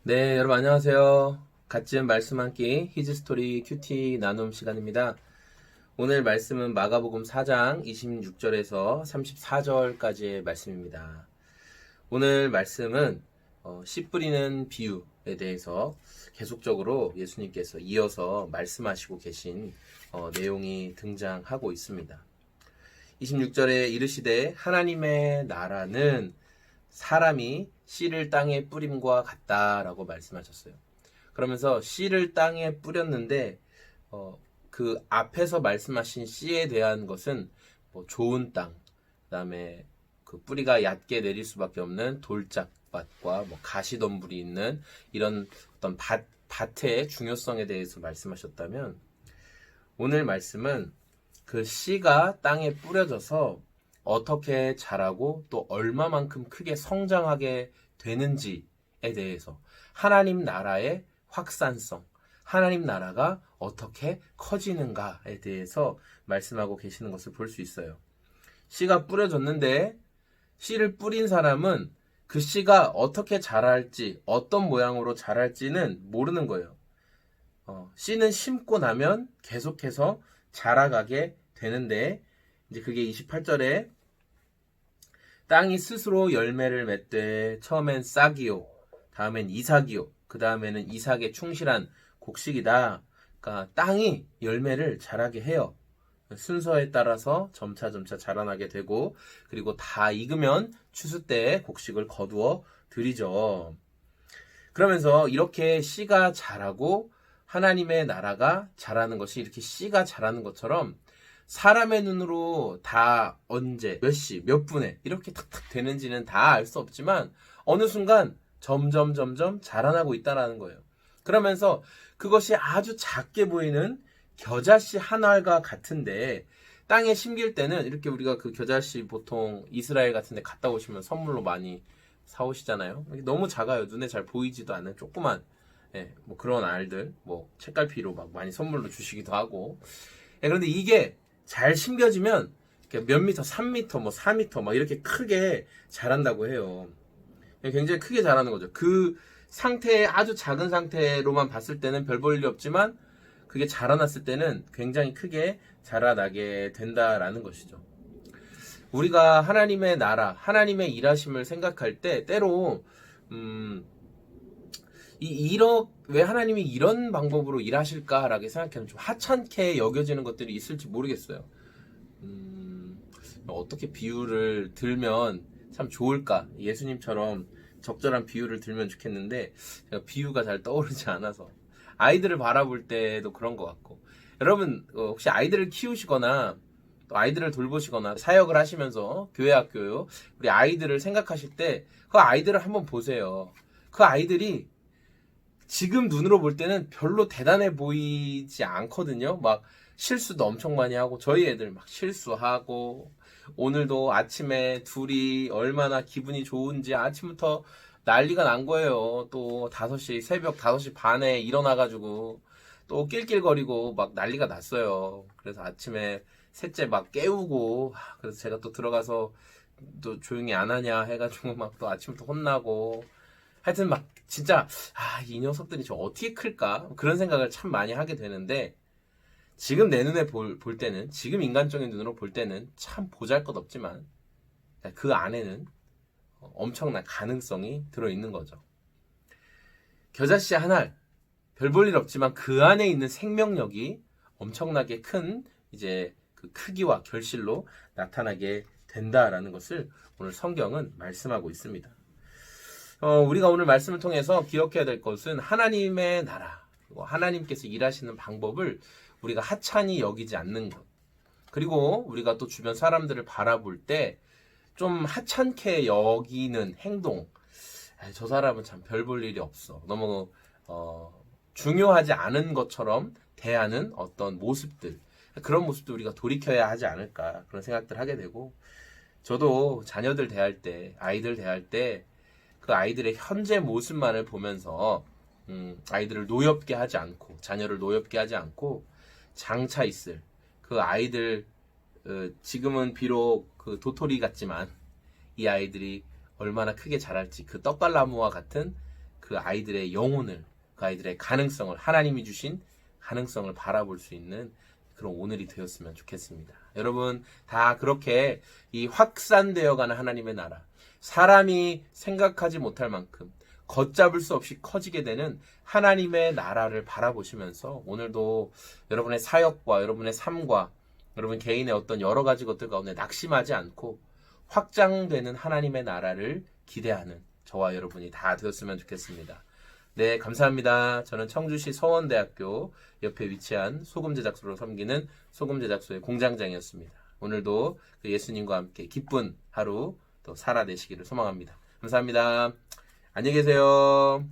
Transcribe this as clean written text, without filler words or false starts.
네, 여러분 안녕하세요. 같은 말씀 한 끼 히즈스토리 큐티 나눔 시간입니다. 오늘 말씀은 마가복음 4장 26절에서 34절까지의 말씀입니다. 오늘 말씀은 씨 뿌리는 비유에 대해서 계속적으로 예수님께서 이어서 말씀하시고 계신 내용이 등장하고 있습니다. 26절에 이르시되 하나님의 나라는 사람이 씨를 땅에 뿌림과 같다라고 말씀하셨어요. 그러면서 씨를 땅에 뿌렸는데 그 앞에서 말씀하신 씨에 대한 것은 뭐 좋은 땅, 그다음에 그 뿌리가 얕게 내릴 수밖에 없는 돌짝밭과 뭐 가시덤불이 있는 이런 어떤 밭의 중요성에 대해서 말씀하셨다면, 오늘 말씀은 그 씨가 땅에 뿌려져서 어떻게 자라고 또 얼마만큼 크게 성장하게 되는지에 대해서, 하나님 나라의 확산성, 하나님 나라가 어떻게 커지는가에 대해서 말씀하고 계시는 것을 볼 수 있어요. 씨가 뿌려졌는데 씨를 뿌린 사람은 그 씨가 어떻게 자랄지, 어떤 모양으로 자랄지는 모르는 거예요. 씨는 심고 나면 계속해서 자라가게 되는데, 이제 그게 28절에 땅이 스스로 열매를 맺되 처음엔 싹이요, 다음엔 이삭이요, 그 다음에는 이삭에 충실한 곡식이다. 그러니까 땅이 열매를 자라게 해요. 순서에 따라서 점차 자라나게 되고, 그리고 다 익으면 추수 때에 곡식을 거두어 들이죠. 그러면서 이렇게 씨가 자라고 하나님의 나라가 자라는 것이 이렇게 씨가 자라는 것처럼 사람의 눈으로 다 언제, 몇 시, 몇 분에 이렇게 탁탁 되는지는 다 알 수 없지만 어느 순간 점점 자라나고 있다는 거예요. 그러면서 그것이 아주 작게 보이는 겨자씨 한 알과 같은데, 땅에 심길 때는 이렇게 우리가 그 겨자씨 보통 이스라엘 같은 데 갔다 오시면 선물로 많이 사오시잖아요. 너무 작아요. 눈에 잘 보이지도 않는 조그만, 뭐 그런 알들, 뭐 책갈피로 막 많이 선물로 주시기도 하고. 그런데 이게 잘 심겨지면 몇 미터, 3미터, 뭐 4미터 막 이렇게 크게 자란다고 해요. 굉장히 크게 자라는 거죠. 그 상태에, 아주 작은 상태로만 봤을 때는 별 볼 일 없지만 그게 자라났을 때는 굉장히 크게 자라나게 된다라는 것이죠. 우리가 하나님의 나라, 하나님의 일하심을 생각할 때 때로 왜 하나님이 이런 방법으로 일하실까라고 생각하면 좀 하찮게 여겨지는 것들이 있을지 모르겠어요. 어떻게 비유를 들면 참 좋을까? 예수님처럼 적절한 비유를 들면 좋겠는데 제가 비유가 잘 떠오르지 않아서, 아이들을 바라볼 때도 그런 것 같고. 여러분 혹시 아이들을 키우시거나 또 아이들을 돌보시거나 사역을 하시면서 교회 학교요, 우리 아이들을 생각하실 때 그 아이들을 한번 보세요. 그 아이들이 지금 눈으로 볼 때는 별로 대단해 보이지 않거든요. 막 실수도 엄청 많이 하고, 저희 애들 막 실수하고, 오늘도 아침에 둘이 얼마나 기분이 좋은지 아침부터 난리가 난 거예요. 또 5시, 새벽 5시 반에 일어나가지고 또 낄낄거리고 막 난리가 났어요. 그래서 아침에 셋째 막 깨우고, 그래서 제가 또 들어가서 또 조용히 안 하냐 해가지고 막 또 아침부터 혼나고, 하여튼 막 진짜 이 녀석들이 저 어떻게 클까? 그런 생각을 참 많이 하게 되는데, 지금 내 눈에 볼 때는, 지금 인간적인 눈으로 볼 때는 참 보잘것없지만 그 안에는 엄청난 가능성이 들어있는 거죠. 겨자씨 한 알, 별 볼 일 없지만 그 안에 있는 생명력이 엄청나게 큰 이제 그 크기와 결실로 나타나게 된다라는 것을 오늘 성경은 말씀하고 있습니다. 우리가 오늘 말씀을 통해서 기억해야 될 것은 하나님의 나라, 그리고 하나님께서 일하시는 방법을 우리가 하찮이 여기지 않는 것, 그리고 우리가 또 주변 사람들을 바라볼 때 좀 하찮게 여기는 행동, 저 사람은 참 별 볼 일이 없어, 너무 중요하지 않은 것처럼 대하는 어떤 모습들, 그런 모습도 우리가 돌이켜야 하지 않을까, 그런 생각들 하게 되고, 저도 자녀들 대할 때, 아이들 대할 때 그 아이들의 현재 모습만을 보면서 아이들을 노엽게 하지 않고, 자녀를 노엽게 하지 않고, 장차 있을 그 아이들, 지금은 비록 그 도토리 같지만 이 아이들이 얼마나 크게 자랄지, 그 떡갈나무와 같은 그 아이들의 영혼을, 그 아이들의 가능성을, 하나님이 주신 가능성을 바라볼 수 있는 그런 오늘이 되었으면 좋겠습니다. 여러분 다 그렇게 이 확산되어가는 하나님의 나라, 사람이 생각하지 못할 만큼 걷잡을 수 없이 커지게 되는 하나님의 나라를 바라보시면서 오늘도 여러분의 사역과 여러분의 삶과 여러분 개인의 어떤 여러 가지 것들 가운데 낙심하지 않고 확장되는 하나님의 나라를 기대하는 저와 여러분이 다 되었으면 좋겠습니다. 네, 감사합니다. 저는 청주시 서원대학교 옆에 위치한 소금제작소로 섬기는 소금제작소의 공장장이었습니다. 오늘도 그 예수님과 함께 기쁜 하루 또 살아내시기를 소망합니다. 감사합니다. 안녕히 계세요.